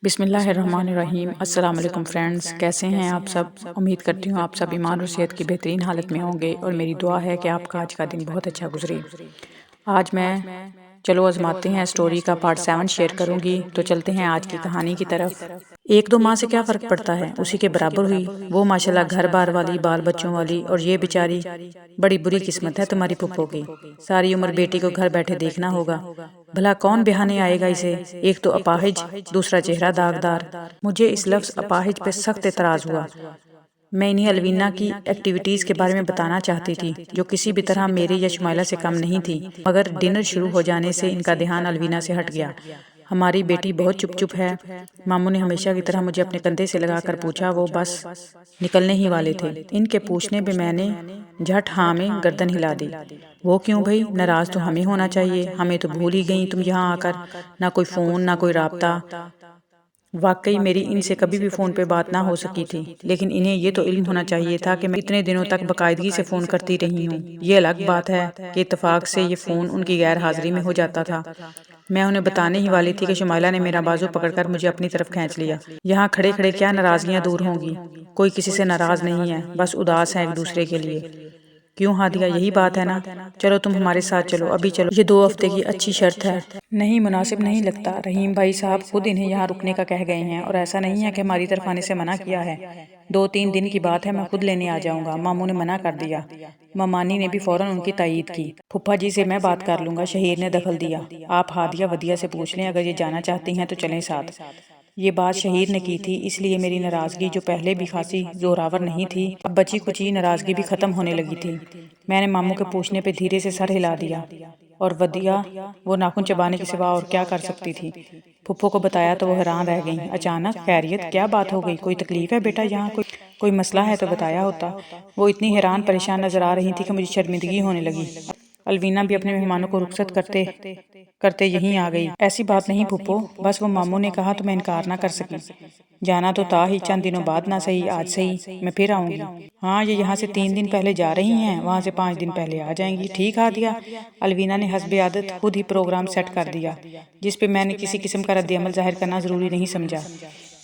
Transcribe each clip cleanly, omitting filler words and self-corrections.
बिस्मिल्लाहिर्रहमानिर्रहीम। अस्सलाम वालेकुम फ्रेंड्स, कैसे हैं आप सब। उम्मीद करती हूँ आप सब ईमान और सेहत की बेहतरीन हालत में होंगे और मेरी दुआ है कि आपका आज का दिन बहुत अच्छा गुजरे। आज मैं चलो आजमाते हैं स्टोरी का पार्ट 7 शेयर करूंगी। तो चलते हैं आज की कहानी की तरफ। एक दो माह से क्या फ़र्क पड़ता है, उसी के बराबर हुई वो माशाल्लाह घर बार वाली, बाल बच्चों वाली, और ये बेचारी बड़ी बुरी किस्मत है तुम्हारी पुप्पो की। सारी उम्र बेटी को घर बैठे देखना होगा। भला कौन बिहाने आएगा इसे। एक तो अपाहिज, दूसरा चेहरा दागदार। मुझे इस लफ्ज़ अपाहिज पे सख्त एतराज़ हुआ। मैं इन्हें अलवीना की एक्टिविटीज़ के बारे में बताना चाहती थी, जो किसी भी तरह मेरी या शुमाइला से कम नहीं थी, मगर डिनर शुरू हो जाने से इनका ध्यान अलवीना से हट गया। हमारी बेटी बहुत चुप चुप है। मामू ने हमेशा की तरह मुझे अपने कंधे से लगाकर पूछा। वो बस निकलने ही वाले थे। इनके पूछने पे मैंने झट हाँ में गर्दन हिला दी। वो क्यों भाई, नाराज़ तो हमें होना चाहिए। हमें तो भूल ही गई तुम यहाँ आकर। ना कोई फ़ोन, ना कोई राब्ता। वाकई मेरी इनसे कभी भी फ़ोन पे बात ना हो सकी थी, लेकिन इन्हें ये तो इल्म होना चाहिए था कि मैं इतने दिनों तक बाकायदगी से फ़ोन करती रही हूँ। ये अलग बात है कि इत्तेफाक से ये फ़ोन उनकी गैर हाजिरी में हो जाता था। मैं उन्हें बताने ही वाली थी कि शुमाइला ने मेरा बाजू पकड़कर मुझे अपनी तरफ खींच लिया। यहाँ खड़े खड़े क्या नाराज़गियाँ दूर होंगी। कोई किसी से नाराज़ नहीं है, बस उदास है एक दूसरे के लिए। क्यों हादिया, यही बात है ना। चलो तुम हमारे साथ चलो, अभी चलो। ये 2 हफ्ते की अच्छी शर्त है। नहीं, मुनासिब नहीं लगता। रहीम भाई साहब खुद इन्हें यहाँ रुकने का कह गए हैं, और ऐसा नहीं है कि हमारी तरफ आने से मना किया है। 2-3 दिन की बात है, मैं खुद लेने आ जाऊंगा। मामू ने मना कर दिया। ममानी ने भी फौरन उनकी तायीद की। फुफ्फा जी से मैं बात कर लूंगा, शहीर ने दखल दिया। आप हादिया वदिया से पूछ लें, अगर ये जाना चाहती हैं तो चलें साथ। ये बात शहीर ने की थी, इसलिए मेरी नाराज़गी, जो पहले भी खासी जोरावर नहीं थी, अब बची कुची नाराज़गी भी ख़त्म होने लगी थी। मैंने मामू के पूछने पे धीरे से सर हिला दिया। और वदिया, वो नाखून चबाने के सिवा और क्या कर सकती थी। फुप्पो को बताया तो वो हैरान रह गई। अचानक, खैरियत, क्या बात हो गई, कोई तकलीफ है बेटा, यहाँ कोई मसला है तो बताया होता। वो इतनी हैरान परेशान नजर आ रही थी कि मुझे शर्मिंदगी होने लगी। अलवीना भी अपने मेहमानों को रुखसत करते करते यहीं आ गई। ऐसी बात नहीं फुप्पो, बस वो मामू ने कहा तो मैं इनकार ना कर सकी। जाना तो था ही, चंद दिनों बाद ना सही, आज सही मैं फिर आऊंगी। हाँ, ये यहाँ से 3 दिन पहले जा रही हैं, वहाँ से 5 दिन पहले आ जाएंगी। ठीक आ दिया। अलवीना ने हस्बे आदत खुद ही प्रोग्राम सेट कर दिया, जिस पे मैंने किसी किस्म का रद्द-ए-अमल जाहिर करना जरूरी नहीं समझा।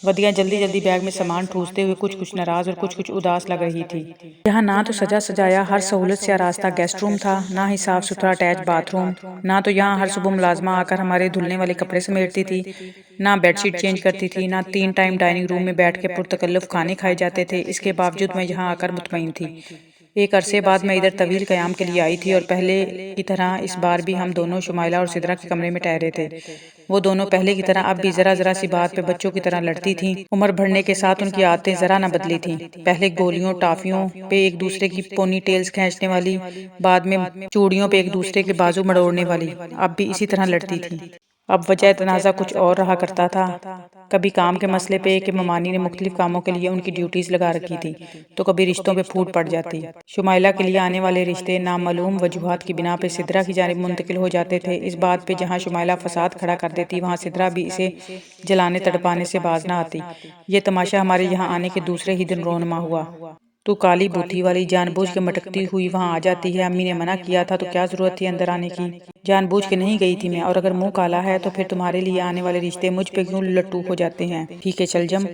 वदिया जल्दी जल्दी बैग में सामान ठूसते हुए कुछ कुछ नाराज और कुछ कुछ उदास लग रही थी। यहाँ ना तो सजा सजाया हर सहूलत से आरास्ता गेस्ट रूम था, ना ही साफ सुथरा अटैच बाथरूम, ना तो यहाँ हर सुबह मुलाजमा आकर हमारे धुलने वाले कपड़े समेटती थी, ना बेडशीट चेंज करती थी, ना 3 टाइम डाइनिंग रूम में बैठ के पुरतकल्लुफ खाने खाए जाते थे। इसके बावजूद मैं यहाँ आकर मुतमईन थी। एक अरसे बाद मैं इधर तवील क़याम के लिए आई थी, और पहले की तरह इस बार भी हम दोनों शुमाइला और सिदरा के कमरे में ठहरे थे। वो दोनों पहले की तरह अब भी जरा जरा सी बात पे बच्चों की तरह लड़ती थीं। उम्र बढ़ने के साथ उनकी आदतें जरा न बदली थीं। पहले गोलियों टाफियों पे एक दूसरे की पोनी टेल्स खींचने वाली, बाद में चूड़ियों पे एक दूसरे के बाजू मड़ोड़ने वाली, अब भी इसी तरह लड़ती थीं। अब वजह तनाज़ा कुछ और रहा करता था। कभी काम के मसले पे कि ममानी ने मुख्तलिफ कामों के लिए उनकी ड्यूटीज़ लगा रखी थी, तो कभी रिश्तों पे फूट पड़ जाती। शुमाइला के लिए आने वाले रिश्ते नामालूम वजूहात की बिना पे सिदरा की जानिब मुंतकिल हो जाते थे। इस बात पे जहाँ शुमाइला फसाद खड़ा कर देती, वहाँ सिदरा भी इसे जलाने तड़पाने से बाज ना आती। ये तमाशा हमारे यहाँ आने के दूसरे ही दिन रोनमा हुआ। तू काली बूथी वाली जानबूझ के मटकती हुई वहाँ आ जाती है। अम्मी ने मना किया था तो क्या जरूरत थी अंदर आने की। जानबूझ के नहीं गई थी मैं, और अगर मुंह काला है तो फिर तुम्हारे लिए आने वाले रिश्ते मुझ पे क्यों लट्टू हो जाते हैं। ठीक है चल जम।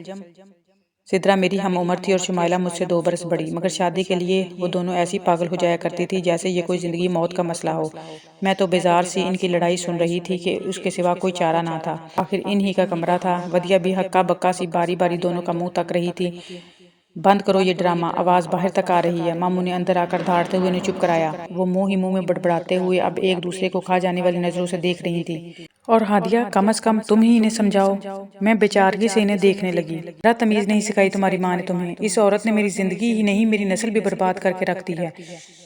सिदरा मेरी हम उम्र थी और शुमाइला मुझसे 2 बरस बड़ी, मगर शादी के लिए वो दोनों ऐसी पागल हो जाया करती थी जैसे ये कोई जिंदगी मौत का मसला हो। मैं तो बेजार सी इनकी लड़ाई सुन रही थी कि उसके सिवा कोई चारा ना था। आखिर इन्हीं का कमरा था। वदिया भी हक्का बक्का सी बारी बारी दोनों का मुंह तक रही थी। बंद करो ये ड्रामा, आवाज बाहर तक आ रही है। मामू ने अंदर आकर धाड़ते हुए ने चुप कराया। वो मुंह ही मुंह में बड़बड़ाते हुए अब एक दूसरे को खा जाने वाली नजरों से देख रही थी। और हादिया, कम अज कम तुम ही इन्हें समझाओ। मैं बेचारगी से इन्हें देखने लगी। जरा तमीज नहीं सिखाई तुम्हारी माँ ने तुम्हें। इस औरत ने मेरी जिंदगी ही नहीं, मेरी नस्ल भी बर्बाद करके रख दी है।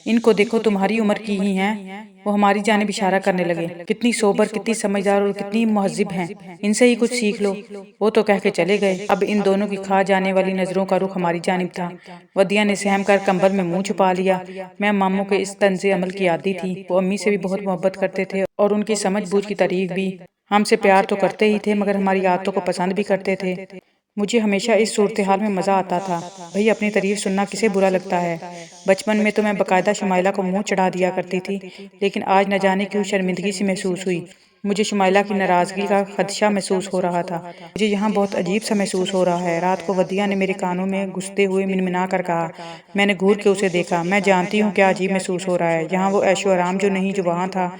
इनको देखो, तुम्हारी उम्र की ही हैं। वो हमारी जानिब इशारा करने लगे। कितनी सोबर, कितनी समझदार और कितनी मुहज्जिब हैं। इनसे ही कुछ सीख लो। वो तो कह के चले गए। अब इन दोनों की खा जाने वाली नजरों का रुख हमारी जानिब था। वदिया ने सहम कर कंबल में मुंह छुपा लिया। मैं मामू के इस तंज़े अमल की आदी थी। वो अम्मी से भी बहुत मोहब्बत करते थे और उनकी समझ बूझ की तारीफ भी। हमसे प्यार तो करते ही थे, मगर हमारी आदतों को पसंद भी करते थे। मुझे हमेशा इस सूरत हाल में मज़ा आता था। भाई, अपनी तारीफ सुनना किसे बुरा लगता है। बचपन में तो मैं बाकायदा शुमाइला को मुंह चढ़ा दिया करती थी, लेकिन आज न जाने क्यों शर्मिंदगी सी महसूस हुई। मुझे शुमाइला की नाराज़गी का खदशा महसूस हो रहा था। मुझे यहाँ बहुत अजीब सा महसूस हो रहा है। रात को वदिया ने मेरे कानों में घुसते हुए मिनमिना कर कहा। मैंने घूर के उसे देखा। मैं जानती हूँ क्या अजीब महसूस हो रहा है। यहाँ वो ऐशो आराम जो नहीं जो वहाँ था।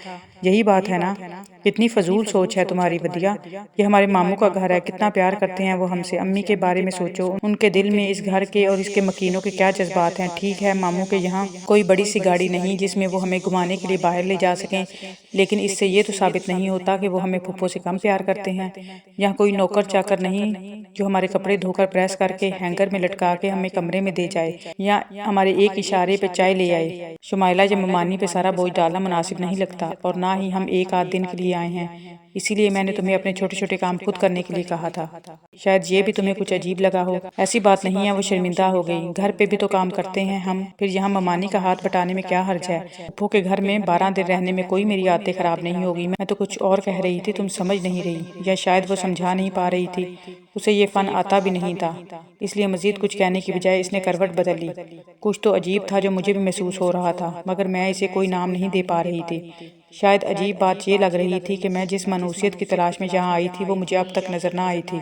यही बात है ना। कितनी फजूल सोच है तुम्हारी वदिया। ये हमारे मामू का घर है, कितना प्यार करते हैं वो हमसे। अम्मी के बारे में सोचो, उनके दिल में इस घर के और इसके मकीनों के क्या जज्बात हैं। ठीक है, मामू के यहाँ कोई बड़ी सी गाड़ी नहीं जिसमें वो हमें घुमाने के लिए बाहर ले जा सकें, लेकिन इससे ये तो साबित नहीं होता कि वो हमें फुप्पो से कम प्यार करते हैं। यहाँ कोई नौकर चाकर नहीं जो हमारे कपड़े धोकर प्रेस करके हैंगर में लटका के हमें कमरे में दे जाए या हमारे एक इशारे पे चाय ले आए। शुमाइला, जब ममानी पे सारा बोझ डालना मुनासिब नहीं लगता, और ना ही हम एक आध दिन के लिए आए हैं। इसीलिए मैंने तुम्हें अपने छोटे छोटे काम खुद करने के लिए कहा था। शायद ये भी तुम्हें कुछ अजीब लगा हो। ऐसी बात नहीं है। वो शर्मिंदा हो गई। घर पे भी तो काम करते हैं हम, फिर यहाँ ममानी का हाथ बटाने में क्या हर्ज है। फुप्पो के घर में 12 दिन रहने में कोई मेरी आदतें खराब नहीं होगी। मैं तो कुछ और कह रही थी, तुम समझ नहीं रही, या शायद वो समझा नहीं पा रही थी। उसे ये फन आता भी नहीं था, इसलिए मजीद कुछ कहने की बजाय इसने करवट बदल ली। कुछ तो अजीब था जो मुझे भी महसूस हो रहा था, मगर मैं इसे कोई नाम नहीं दे पा रही थी। शायद अजीब बात ये लग रही थी कि मैं जिस मनुसियत की तलाश में यहाँ आई थी वो मुझे अब तक नजर ना आई थी।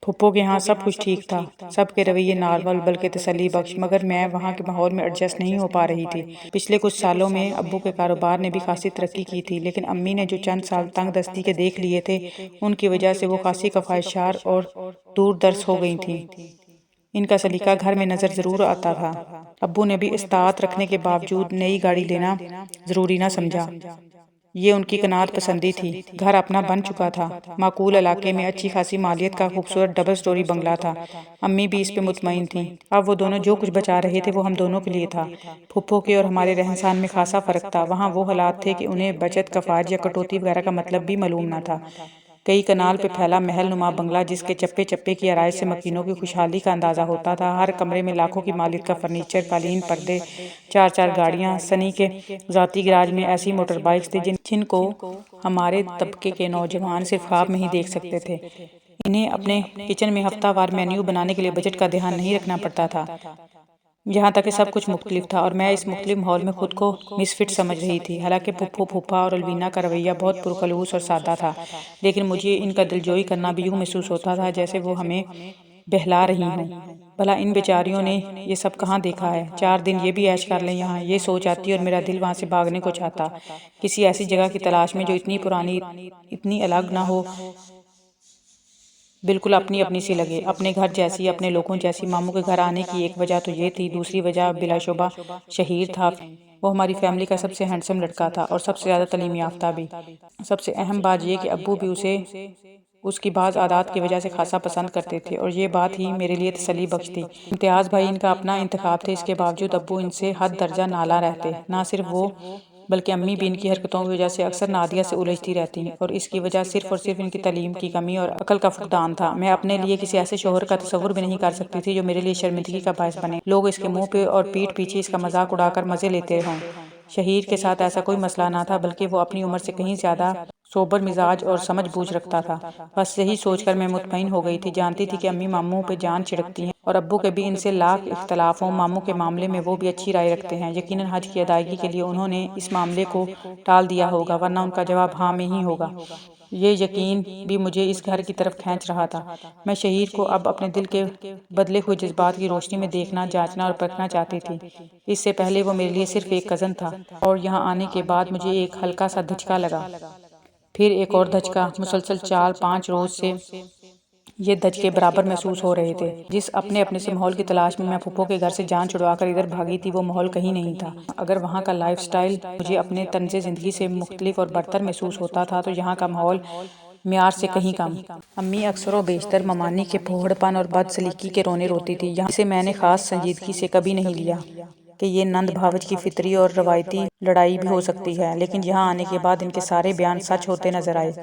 फुप्पो के यहाँ सब कुछ ठीक था, सबके रवैये नॉर्मल बल्कि तसल्ली बख्श, मगर मैं वहाँ के माहौल में एडजस्ट नहीं हो पा रही थी। पिछले कुछ सालों में अब्बू के कारोबार ने भी खासी तरक्की की थी, लेकिन अम्मी ने जो चंद साल तंग दस्ती के देख लिए थे, उनकी वजह से वो खासी कफायशार और दूरदर्श हो गई थी। इनका सलीका घर में नजर जरूर आता था। अब्बू ने भी इस्तात रखने के बावजूद नई गाड़ी लेना जरूरी ना समझा। ये उनकी कनात पसंदी थी। घर अपना बन चुका था। माकूल इलाके में अच्छी खासी मालियत का खूबसूरत डबल स्टोरी बंगला था। अम्मी भी इस पे मुतमईन थी। अब वो दोनों जो कुछ बचा रहे थे वो हम दोनों के लिए था। फुप्पो के और हमारे रहन सहन में खासा फर्क था। वहाँ वो हालात थे कि उन्हें बचत, कफाज या कटौती वगैरह का मतलब भी मालूम न था। कई कनाल पे फैला महल नुमा बंगला, जिसके चप्पे चप्पे की आराइश से मकीनों की खुशहाली का अंदाजा होता था। हर कमरे में लाखों की मालियत का फर्नीचर, कालीन, पर्दे, चार चार गाड़ियाँ। सनी के ज़ाती गराज में ऐसी मोटर बाइक्स थी जिनको हमारे तबके के नौजवान सिर्फ ख्वाब में ही देख सकते थे। इन्हें अपने किचन में हफ्तावार मेन्यू बनाने के लिए बजट का ध्यान नहीं रखना पड़ता था। यहाँ तक कि सब कुछ मुख्तलिफ था, और मैं इस मुख्तलिफ माहौल में खुद को मिसफिट समझ रही थी। हालांकि फुप्पो, फूफा और अलवीना का रवैया बहुत पुरखलूस और सादा था, लेकिन मुझे इनका दिलजोई करना भी यूँ महसूस होता था जैसे वो हमें बहला रही हों। भला इन बेचारियों ने ये सब कहाँ देखा है। 4 दिन ये भी ऐश कर लें यहाँ, ये सोच आती और मेरा दिल वहाँ से भागने को चाहता, किसी ऐसी जगह की तलाश में जो इतनी पुरानी, इतनी अलग ना हो, बिल्कुल अपनी अपनी सी लगे, अपने घर जैसी, अपने लोगों जैसी। मामू के घर आने की एक वजह तो ये थी, दूसरी वजह बिलाशुबा शहीर था। वो हमारी फैमिली का सबसे हैंडसम लड़का था और सबसे ज़्यादा तलीम याफ्ता भी। सबसे अहम बात यह कि अब्बू भी उसे उसकी बाज़ आदात की वजह से खासा पसंद करते थे, और ये बात ही मेरे लिए तसल्ली बख्श थी। इम्तियाज़ भाई इनका अपना इंतखाब थे, इसके बावजूद अब्बू इनसे हद दर्जा नाला रहते। ना सिर्फ वो, बल्कि अम्मी भी इनकी हरकतों की वजह से अक्सर नादिया से उलझती रहती, और इसकी वजह सिर्फ और सिर्फ इनकी तालीम की कमी और अकल का फुकदान था। मैं अपने लिए किसी ऐसे शोहर का तस्वुर भी नहीं कर सकती थी जो मेरे लिए शर्मिंदगी का बायस बने, लोग इसके मुंह पे और पीठ पीछे इसका मजाक उड़ाकर मजे लेते हों। शहीर के साथ ऐसा कोई मसला ना था, बल्कि वो अपनी उम्र से कहीं ज्यादा सोबर मिजाज और समझ बूझ रखता था। बस यही सोचकर मैं मुतमईन हो गई थी। जानती थी कि अम्मी मामू पे जान छिड़कती हैं, और अब्बू के भी इनसे लाख इख्तलाफ हों, मामू के मामले में वो भी अच्छी राय रखते हैं। यकीनन हज की अदायगी के लिए उन्होंने इस मामले को टाल दिया होगा, वरना उनका जवाब हाँ में ही होगा। ये यकीन भी मुझे इस घर की तरफ खींच रहा था। मैं शहीर को अब अपने दिल के बदले हुए जज्बात की रोशनी में देखना, जांचना और परखना चाहती थी। इससे पहले वो मेरे लिए सिर्फ एक कज़न था, और यहाँ आने के बाद मुझे एक हल्का सा धचका लगा, फिर एक और धचका। मुसलसल 4-5 रोज से ये धचके बराबर महसूस हो रहे थे। जिस अपने अपने से माहौल की तलाश में मैं फुप्पो के घर से जान छुड़वाकर इधर भागी थी, वो माहौल कहीं नहीं था। अगर वहाँ का लाइफस्टाइल मुझे अपने तंज़े ज़िंदगी से मुख्तलिफ और बरतर महसूस होता था, तो यहाँ का माहौल म्यार से कहीं कम। अम्मी अक्सर व बेशतर ममानी के फोहड़पन और बदसलीकी के रोने रोती थी। यहाँ से मैंने खास संजीदगी से कभी नहीं लिया कि ये नंद भावज की फितरी और रवायती लड़ाई भी हो सकती है, लेकिन यहाँ आने के बाद इनके सारे बयान सच होते नजर आए।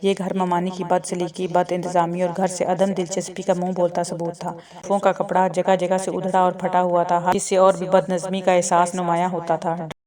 ये घर ममानी की बदसलीकी, बद इंतजामी और घर से अदम दिलचस्पी का मुंह बोलता सबूत था। फूफों का कपड़ा जगह जगह से उधड़ा और फटा हुआ था, जिससे और भी बदनज़मी का एहसास नुमाया होता था।